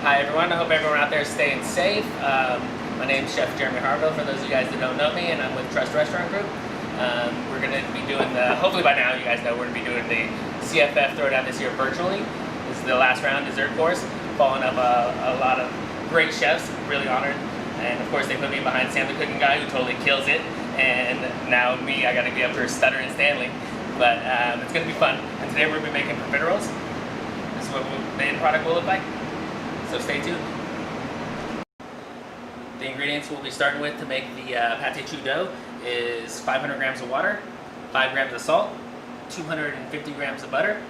Hi everyone, I hope everyone out there is staying safe. My name is Chef Harville, for those of you guys that don't know me, and I'm with Trust Restaurant Group. We're going to be doing hopefully by now you guys know we're going to be doing the CFF Throwdown this year virtually. This is the last round dessert course, following up a lot of great chefs, really honored. And of course they put me behind Sam the cooking guy who totally kills it, and now me, I got to be up here stuttering Stanley. But it's going to be fun. And today we're going to be making Profiteroles. This is what the end product will look like. So stay tuned. The ingredients we'll be starting with to make the pâté choux dough is 500 grams of water, 5 grams of salt, 250 grams of butter,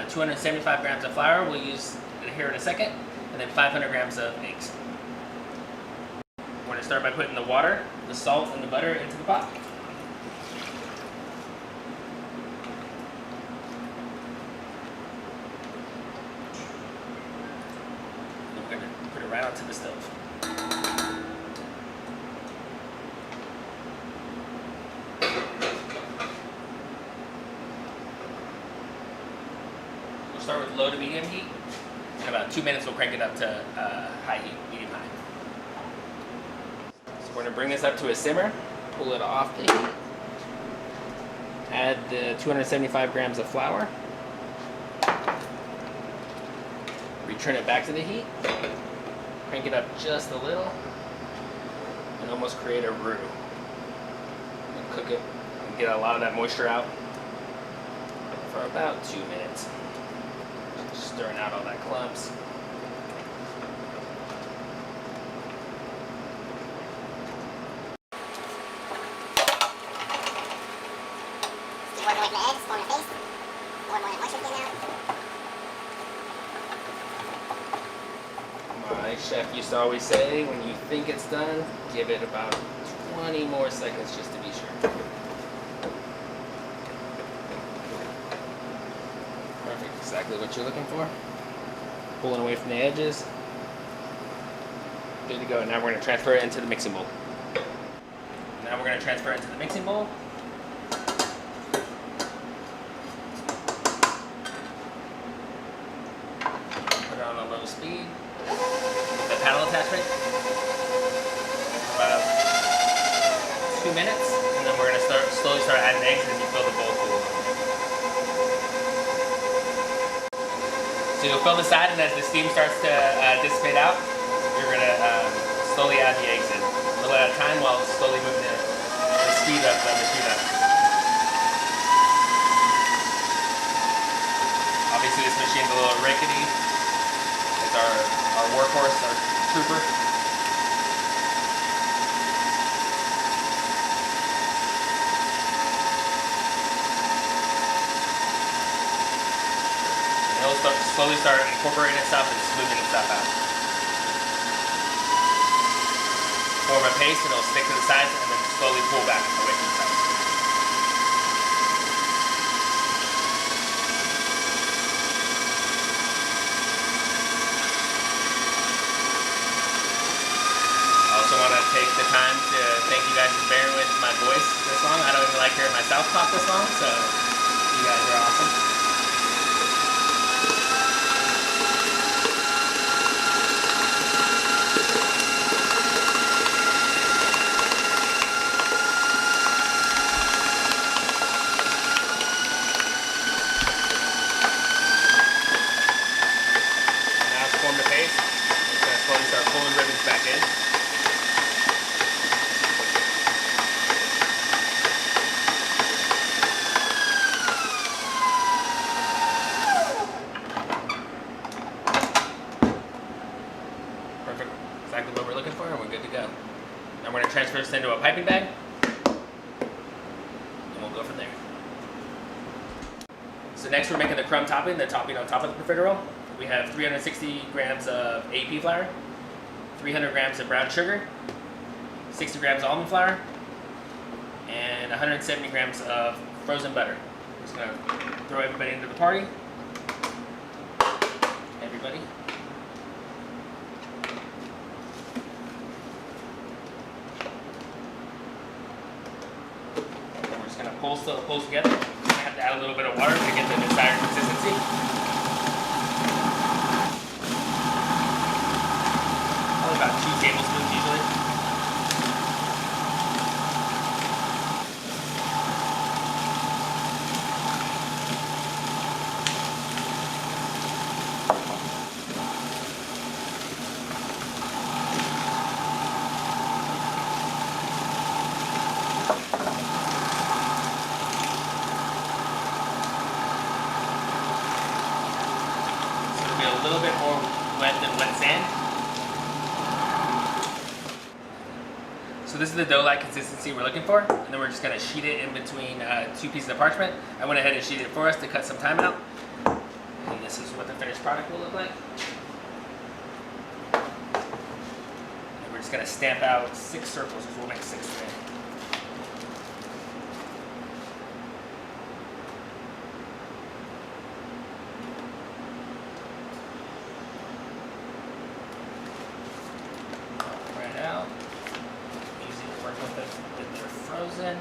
275 grams of flour, we'll use it here in a second, and then 500 grams of eggs. We're going to start by putting the water, the salt, and the butter into the pot. We're going to put it right onto the stove. We'll start with low to medium heat. In about 2 minutes, we'll crank it up to high heat, medium high. So we're going to bring this up to a simmer, pull it off the heat, add the 275 grams of flour, return it back to the heat, crank it up just a little, and almost create a roux. And cook it and get a lot of that moisture out for about 2 minutes. Just stirring out all that clumps. Working with the eggs, pulling the face. More moisture getting out. My chef used to always say, when you think it's done, give it about 20 more seconds just to be sure. Perfect, exactly what you're looking for. Pulling away from the edges. Good to go. Now we're going to transfer it into the mixing bowl. Now we're going to transfer it into the mixing bowl. Put it on a low speed. The paddle attachment. About 2 minutes, and then we're going to slowly start adding eggs as you fill the bowl full. So you'll fill the side, and as the steam starts to dissipate out, you're going to slowly add the eggs in, a little at a time while slowly moving the speed up, the machine up. Obviously this machine's a little rickety. It's our workhorse, our trooper. And it'll slowly start incorporating itself and smoothing itself out. Form a paste, and it'll stick to the sides and then slowly pull back away from the sides. I also want to take the time to thank you guys for bearing with my voice this long. I don't even like hearing myself talk this long, so you guys are awesome. Back in. Perfect. Exactly what we're looking for, and we're good to go. Now we're going to transfer this into a piping bag, and we'll go from there. So next we're making the crumb topping, the topping on top of the profiterole. We have 360 grams of AP flour, 300 grams of brown sugar, 60 grams of almond flour, and 170 grams of frozen butter. I'm just going to throw everybody into the party. Everybody. And we're just going to pull together. We're going to have to add a little bit of water to get the desired consistency. little bit more wet than wet sand. So this is the dough-like consistency we're looking for, and then we're just gonna sheet it in between 2 pieces of parchment. I went ahead and sheeted it for us to cut some time out. And this is what the finished product will look like. And we're just gonna stamp out 6 circles, because we'll make 6 today. Right out. Easy to work with it if they're frozen.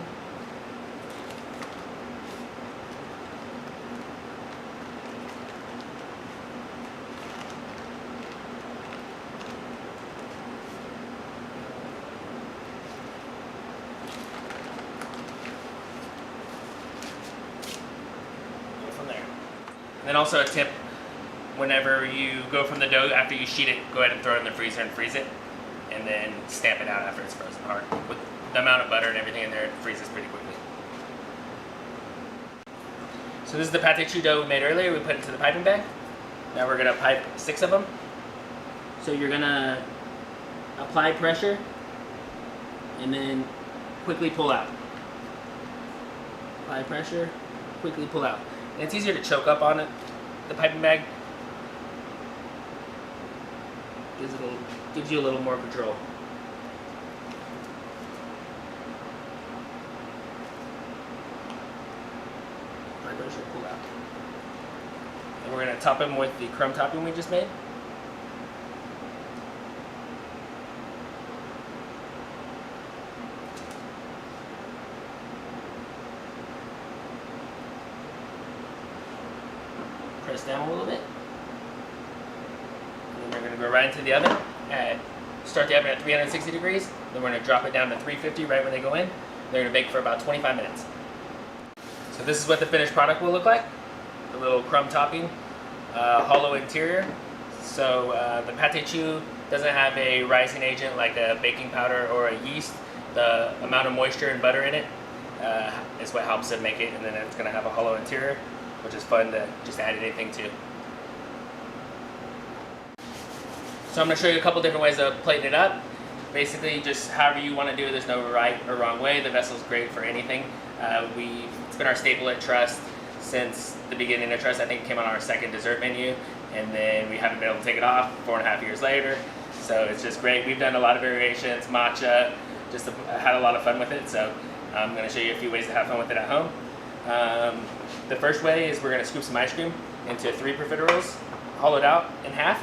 And then also a tip, whenever you go from the dough, after you sheet it, go ahead and throw it in the freezer and freeze it, and then stamp it out after it's frozen hard. With the amount of butter and everything in there, it freezes pretty quickly. So this is the pâté choux dough we made earlier. We put it into the piping bag. Now we're gonna pipe 6 of them. So you're gonna apply pressure, and then quickly pull out. Apply pressure, quickly pull out. And it's easier to choke up on it, the piping bag. Gives you a little more control. Apply pressure, pull out. And we're gonna top them with the crumb topping we just made. Press down a little bit. And then we're going to go right into the oven. Start the oven at 360 degrees. Then we're going to drop it down to 350 right when they go in. They're going to bake for about 25 minutes. So this is what the finished product will look like. The little crumb topping, hollow interior. So the pâté choux doesn't have a rising agent like a baking powder or a yeast. The amount of moisture and butter in it is what helps it make it, and then it's going to have a hollow interior, which is fun to just add anything to. So I'm going to show you a couple different ways of plating it up. Basically, just however you want to do it. There's no right or wrong way. The vessel's great for anything. It's been our staple at Trust since the beginning of Trust. I think it came on our 2nd dessert menu, and then we haven't been able to take it off 4.5 years later. So it's just great. We've done a lot of variations, matcha, just had a lot of fun with it. So I'm going to show you a few ways to have fun with it at home. The first way is we're going to scoop some ice cream into 3 profiteroles, hollowed out in half.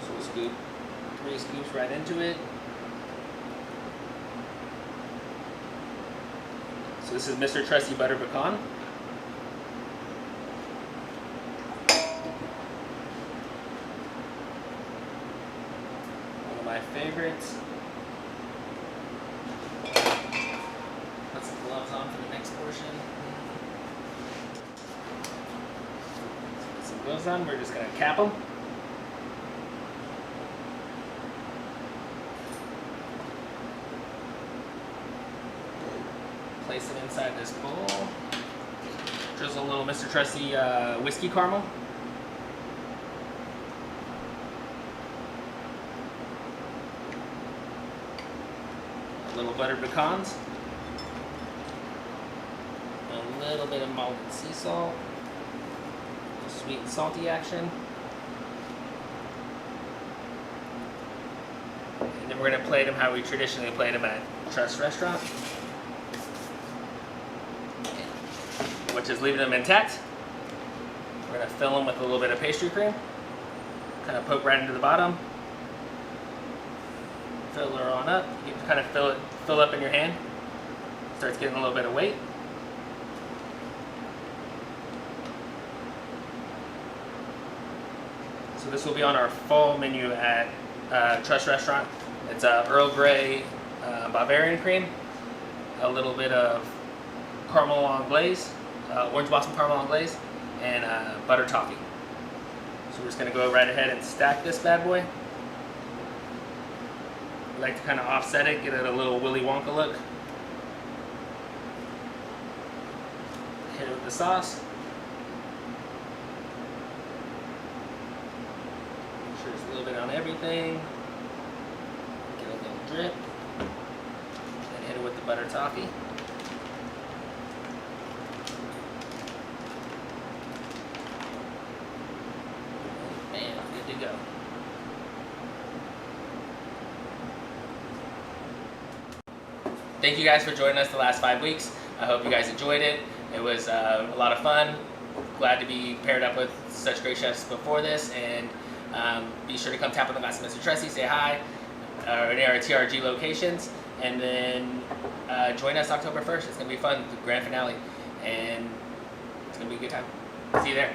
So we'll scoop 3 scoops right into it. So this is Mr. Trusty Butter Pecan. One of my favorites. Put some gloves on for the next portion. Put some gloves on. We're just going to cap them. Place it inside this bowl. Drizzle a little Mr. Trusty whiskey caramel. A little buttered pecans. A little bit of malted sea salt. Sweet and salty action. And then we're going to plate them how we traditionally plate them at Trust Restaurant, which is leaving them intact. We're going to fill them with a little bit of pastry cream. Kind of poke right into the bottom. Fill her on up. You can kind of fill up in your hand. Starts getting a little bit of weight. So this will be on our fall menu at Trust Restaurant. It's Earl Grey Bavarian cream, a little bit of caramel anglaise, orange blossom caramel anglaise, and butter toffee. So we're just going to go right ahead and stack this bad boy. We like to kind of offset it, get it a little Willy Wonka look. Hit it with the sauce. it on everything. Get a little drip. Then hit it with the butter toffee. And good to go. Thank you guys for joining us the last 5 weeks. I hope you guys enjoyed it. It was a lot of fun. Glad to be paired up with such great chefs before this, and be sure to come tap on the glass of Mr. Tressie, say hi, near our TRG locations, and then join us October 1st. It's going to be fun, the grand finale, and it's going to be a good time. See you there.